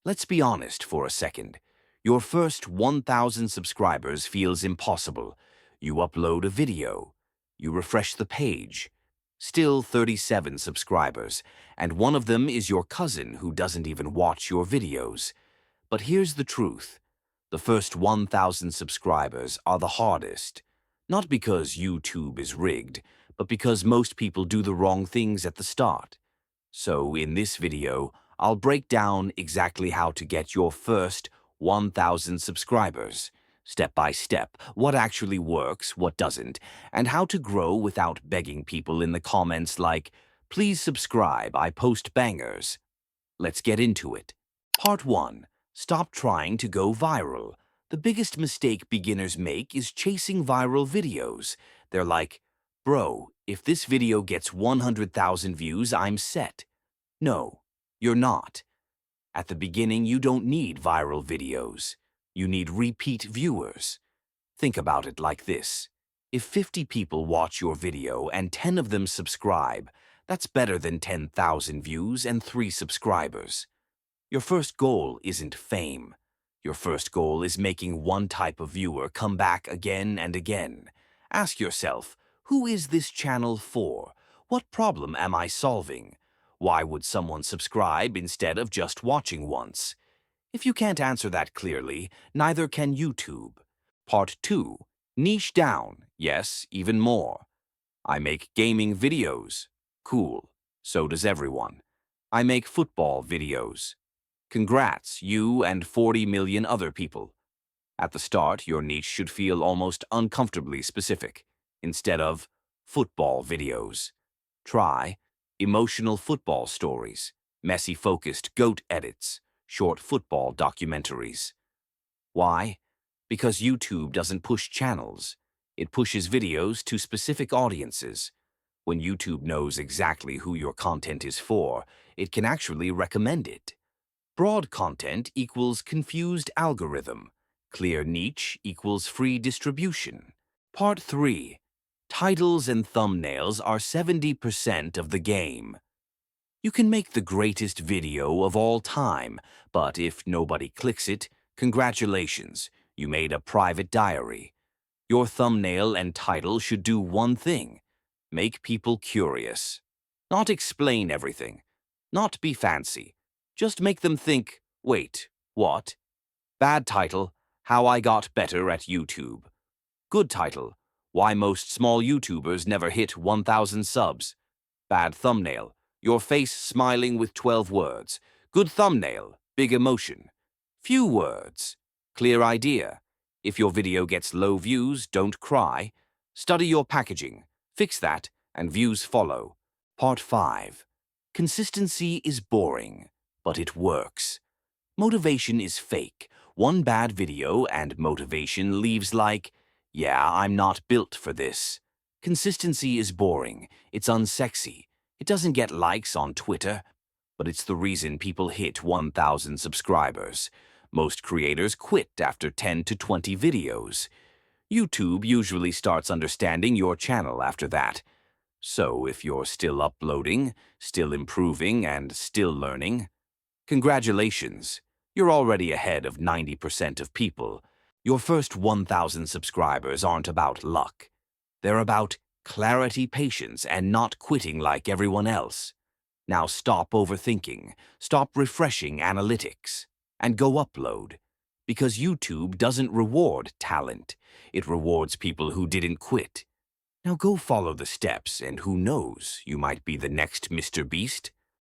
Let's be honest for a second. Your first 1,000 subscribers feels impossible. You upload a video. You refresh the page. Still 37 subscribers, and one of them is your cousin who doesn't even watch your videos. But here's the truth. The first 1,000 subscribers are the hardest. Not because YouTube is rigged, but because most people do the wrong things at the start. So in this video, I'll break down exactly how to get your first 1,000 subscribers, step by step, what actually works, what doesn't, and how to grow without begging people in the comments like, "Please subscribe, I post bangers." Let's get into it. Part 1. Stop trying to go viral. The biggest mistake beginners make is chasing viral videos. They're like, "Bro, if this video gets 100,000 views, I'm set." No, you're not. At the beginning, you don't need viral videos. You need repeat viewers. Think about it like this. If 50 people watch your video and 10 of them subscribe, that's better than 10,000 views and 3 subscribers. Your first goal isn't fame. Your first goal is making one type of viewer come back again and again. Ask yourself, who is this channel for? What problem am I solving? Why would someone subscribe instead of just watching once? If you can't answer that clearly, neither can YouTube. Part 2. Niche down. Yes, even more. I make gaming videos. Cool. So does everyone. I make football videos. Congrats, you and 40 million other people. At the start, your niche should feel almost uncomfortably specific. Instead of football videos, try emotional football stories, messy-focused goat edits, short football documentaries. Why? Because YouTube doesn't push channels. It pushes videos to specific audiences. When YouTube knows exactly who your content is for, it can actually recommend it. Broad content equals confused algorithm. Clear niche equals free distribution. Part 3. Titles and thumbnails are 70% of the game. You can make the greatest video of all time, but if nobody clicks it, congratulations, you made a private diary. Your thumbnail and title should do one thing: make people curious. Not explain everything. Not be fancy. Just make them think, wait, what? Bad title, How I Got Better at YouTube. Good title, Why Most Small YouTubers Never Hit 1,000 Subs. Bad thumbnail, Your face smiling with 12 words. Good thumbnail, big emotion. Few words. Clear idea. If your video gets low views, don't cry. Study your packaging. Fix that, and views follow. Part 5. Consistency is boring, but it works. Motivation is fake. One bad video and motivation leaves like, yeah, I'm not built for this. Consistency is boring. It's unsexy. It doesn't get likes on Twitter, but it's the reason people hit 1,000 subscribers. Most creators quit after 10 to 20 videos. YouTube usually starts understanding your channel after that. So if you're still uploading, still improving, and still learning, congratulations. You're already ahead of 90% of people. Your first 1,000 subscribers aren't about luck. They're about clarity, patience, and not quitting like everyone else. Now stop overthinking, stop refreshing analytics, and go upload. Because YouTube doesn't reward talent. It rewards people who didn't quit. Now go follow the steps, and who knows, you might be the next Mr. Beast.